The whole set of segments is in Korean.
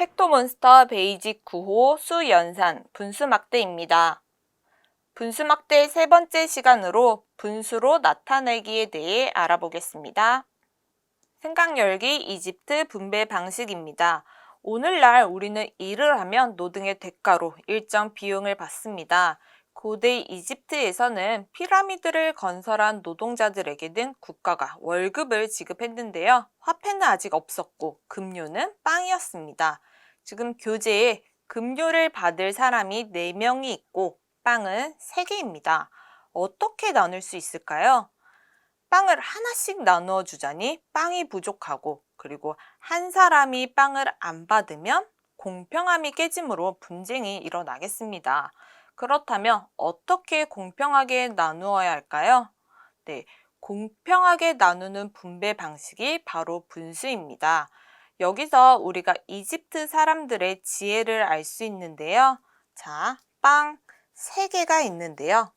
팩토몬스터 베이직 9호 수연산 분수막대입니다. 분수막대 세 번째 시간으로 분수로 나타내기에 대해 알아보겠습니다. 생각열기 이집트 분배 방식입니다. 오늘날 우리는 일을 하면 노동의 대가로 일정 비용을 받습니다. 고대 이집트에서는 피라미드를 건설한 노동자들에게는 국가가 월급을 지급했는데요. 화폐는 아직 없었고 급료는 빵이었습니다. 지금 교재에 급료를 받을 사람이 4명이 있고 빵은 3개입니다. 어떻게 나눌 수 있을까요? 빵을 하나씩 나누어 주자니 빵이 부족하고, 그리고 한 사람이 빵을 안 받으면 공평함이 깨지므로 분쟁이 일어나겠습니다. 그렇다면 어떻게 공평하게 나누어야 할까요? 네, 공평하게 나누는 분배 방식이 바로 분수입니다. 여기서 우리가 이집트 사람들의 지혜를 알 수 있는데요. 자, 빵 3개가 있는데요.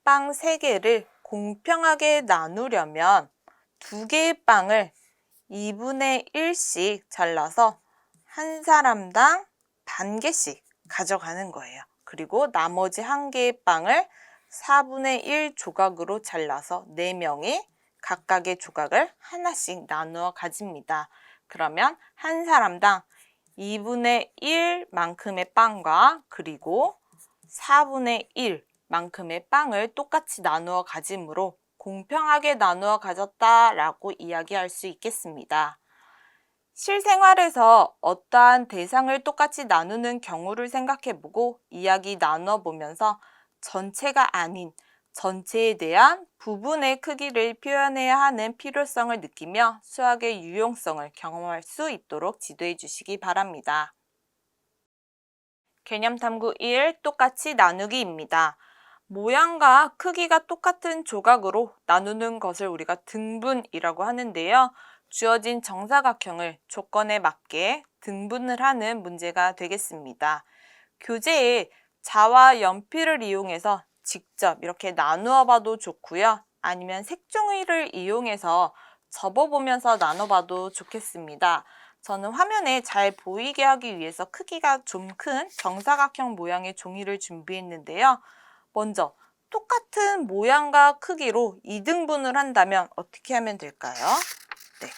빵 3개를 공평하게 나누려면 2개의 빵을 2분의 1씩 잘라서 한 사람당 반 개씩 가져가는 거예요. 그리고 나머지 1개의 빵을 4분의 1 조각으로 잘라서 4명이 각각의 조각을 하나씩 나누어 가집니다. 그러면 한 사람당 2분의 1만큼의 빵과 그리고 4분의 1 만큼의 빵을 똑같이 나누어 가짐으로 공평하게 나누어 가졌다라고 이야기할 수 있겠습니다. 실생활에서 어떠한 대상을 똑같이 나누는 경우를 생각해보고 이야기 나누어 보면서 전체가 아닌 전체에 대한 부분의 크기를 표현해야 하는 필요성을 느끼며 수학의 유용성을 경험할 수 있도록 지도해 주시기 바랍니다. 개념 탐구 1. 똑같이 나누기입니다. 모양과 크기가 똑같은 조각으로 나누는 것을 우리가 등분이라고 하는데요. 주어진 정사각형을 조건에 맞게 등분을 하는 문제가 되겠습니다. 교재에 자와 연필을 이용해서 직접 이렇게 나누어 봐도 좋고요. 아니면 색종이를 이용해서 접어보면서 나눠봐도 좋겠습니다. 저는 화면에 잘 보이게 하기 위해서 크기가 좀 큰 정사각형 모양의 종이를 준비했는데요. 먼저 똑같은 모양과 크기로 2등분을 한다면 어떻게 하면 될까요? 네,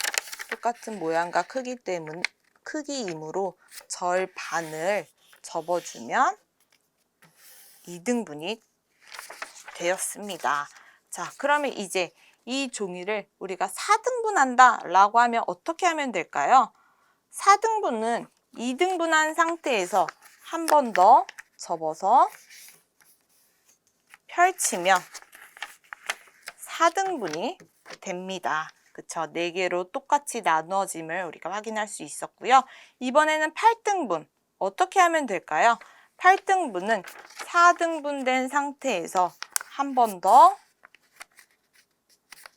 똑같은 모양과 크기이므로 절반을 접어주면 2등분이 되었습니다. 자, 그러면 이제 이 종이를 우리가 4등분한다 라고 하면 어떻게 하면 될까요? 4등분은 2등분한 상태에서 한 번 더 접어서 펼치면 4등분이 됩니다. 그쵸? 4개로 똑같이 나누어짐을 우리가 확인할 수 있었고요. 이번에는 8등분. 어떻게 하면 될까요? 8등분은 4등분된 상태에서 한 번 더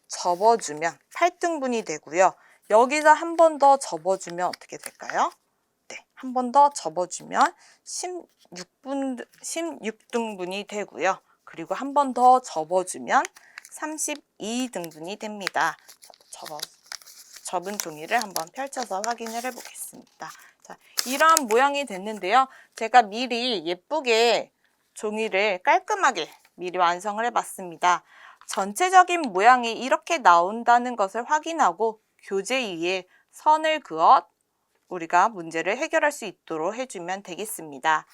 접어주면 8등분이 되고요. 여기서 한 번 더 접어주면 어떻게 될까요? 네, 한 번 더 접어주면 16등분이 되고요. 그리고 한 번 더 접어주면 32등분이 됩니다. 접은 종이를 한번 펼쳐서 확인을 해보겠습니다. 자, 이런 모양이 됐는데요. 제가 미리 예쁘게 종이를 깔끔하게 미리 완성을 해봤습니다. 전체적인 모양이 이렇게 나온다는 것을 확인하고 교재 위에 선을 그어 우리가 문제를 해결할 수 있도록 해주면 되겠습니다.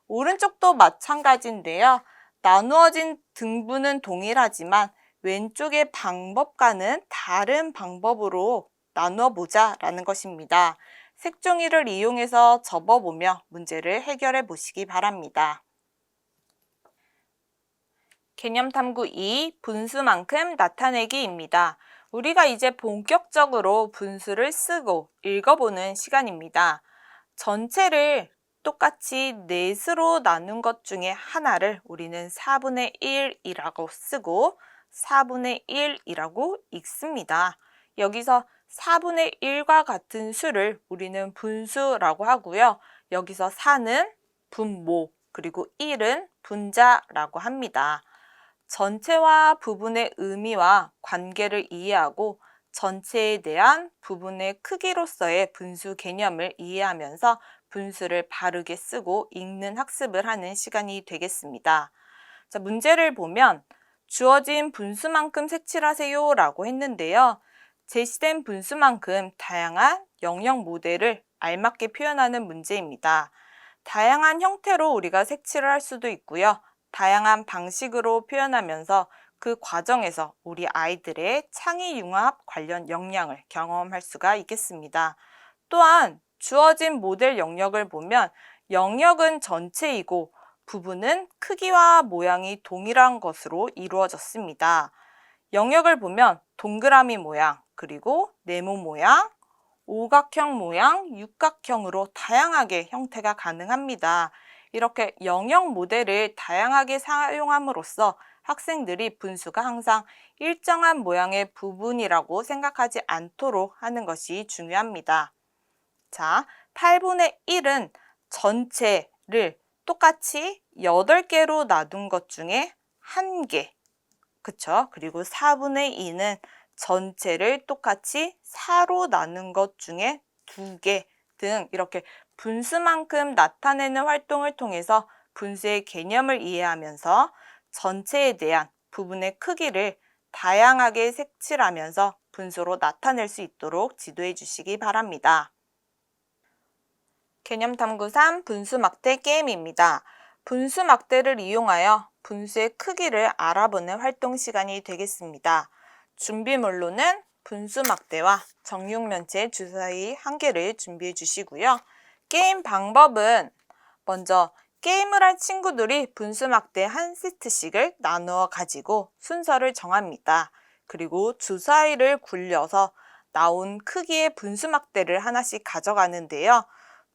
오른쪽도 마찬가지인데요. 나누어진 등분은 동일하지만 왼쪽의 방법과는 다른 방법으로 나누어 보자 라는 것입니다. 색종이를 이용해서 접어보며 문제를 해결해 보시기 바랍니다. 개념 탐구 2. 분수만큼 나타내기입니다. 우리가 이제 본격적으로 분수를 쓰고 읽어보는 시간입니다. 전체를 똑같이 넷으로 나눈 것 중에 하나를 우리는 4분의 1이라고 쓰고 4분의 1이라고 읽습니다. 여기서 4분의 1과 같은 수를 우리는 분수라고 하고요. 여기서 4는 분모, 그리고 1은 분자라고 합니다. 전체와 부분의 의미와 관계를 이해하고 전체에 대한 부분의 크기로서의 분수 개념을 이해하면서 분수를 바르게 쓰고 읽는 학습을 하는 시간이 되겠습니다. 자, 문제를 보면 주어진 분수만큼 색칠하세요 라고 했는데요. 제시된 분수만큼 다양한 영역 모델을 알맞게 표현하는 문제입니다. 다양한 형태로 우리가 색칠을 할 수도 있고요. 다양한 방식으로 표현하면서 그 과정에서 우리 아이들의 창의 융합 관련 역량을 경험할 수가 있겠습니다. 또한 주어진 모델 영역을 보면 영역은 전체이고 부분은 크기와 모양이 동일한 것으로 이루어졌습니다. 영역을 보면 동그라미 모양, 그리고 네모 모양, 오각형 모양, 육각형으로 다양하게 형태가 가능합니다. 이렇게 영역 모델을 다양하게 사용함으로써 학생들이 분수가 항상 일정한 모양의 부분이라고 생각하지 않도록 하는 것이 중요합니다. 자, 8분의 1은 전체를 똑같이 8개로 나눈 것 중에 1개, 그쵸? 그리고 4분의 2는 전체를 똑같이 4로 나눈 것 중에 2개 등 이렇게 분수만큼 나타내는 활동을 통해서 분수의 개념을 이해하면서 전체에 대한 부분의 크기를 다양하게 색칠하면서 분수로 나타낼 수 있도록 지도해 주시기 바랍니다. 개념 탐구 3 분수 막대 게임입니다. 분수 막대를 이용하여 분수의 크기를 알아보는 활동 시간이 되겠습니다. 준비물로는 분수 막대와 정육면체 주사위 1개를 준비해 주시고요. 게임 방법은 먼저 게임을 할 친구들이 분수 막대 1세트씩을 나누어 가지고 순서를 정합니다. 그리고 주사위를 굴려서 나온 크기의 분수 막대를 하나씩 가져가는데요.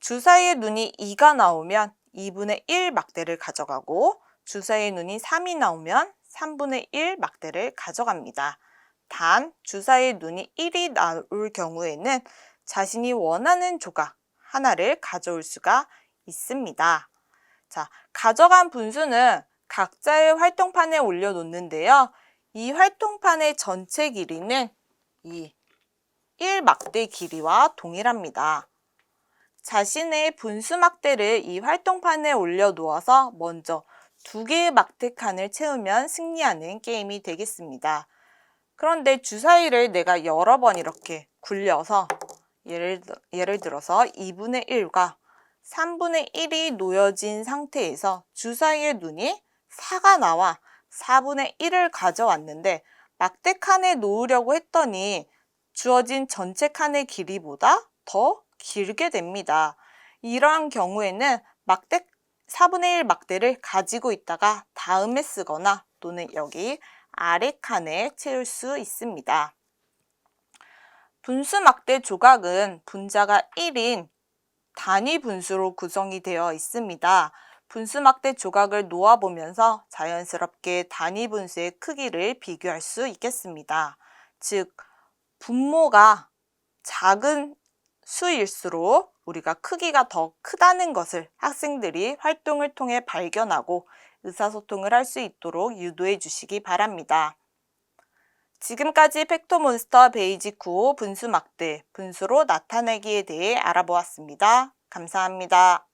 주사위의 눈이 2가 나오면 2분의 1 막대를 가져가고 주사위의 눈이 3이 나오면 3분의 1 막대를 가져갑니다. 단 주사위의 눈이 1이 나올 경우에는 자신이 원하는 조각 하나를 가져올 수가 있습니다. 자, 가져간 분수는 각자의 활동판에 올려놓는데요. 이 활동판의 전체 길이는 이 1막대 길이와 동일합니다. 자신의 분수 막대를 이 활동판에 올려놓아서 먼저 2개의 막대 칸을 채우면 승리하는 게임이 되겠습니다. 그런데 주사위를 내가 여러 번 이렇게 굴려서 예를 들어서 2분의 1과 3분의 1이 놓여진 상태에서 주사위의 눈이 4가 나와 4분의 1을 가져왔는데 막대 칸에 놓으려고 했더니 주어진 전체 칸의 길이보다 더 길게 됩니다. 이러한 경우에는 4분의 1 막대를 가지고 있다가 다음에 쓰거나 또는 여기 아래 칸에 채울 수 있습니다. 분수 막대 조각은 분자가 1인 단위 분수로 구성이 되어 있습니다. 분수 막대 조각을 놓아보면서 자연스럽게 단위 분수의 크기를 비교할 수 있겠습니다. 즉, 분모가 작은 수일수록 우리가 크기가 더 크다는 것을 학생들이 활동을 통해 발견하고 의사소통을 할 수 있도록 유도해 주시기 바랍니다. 지금까지 팩토몬스터 베이직 9 분수 막대, 분수로 나타내기에 대해 알아보았습니다. 감사합니다.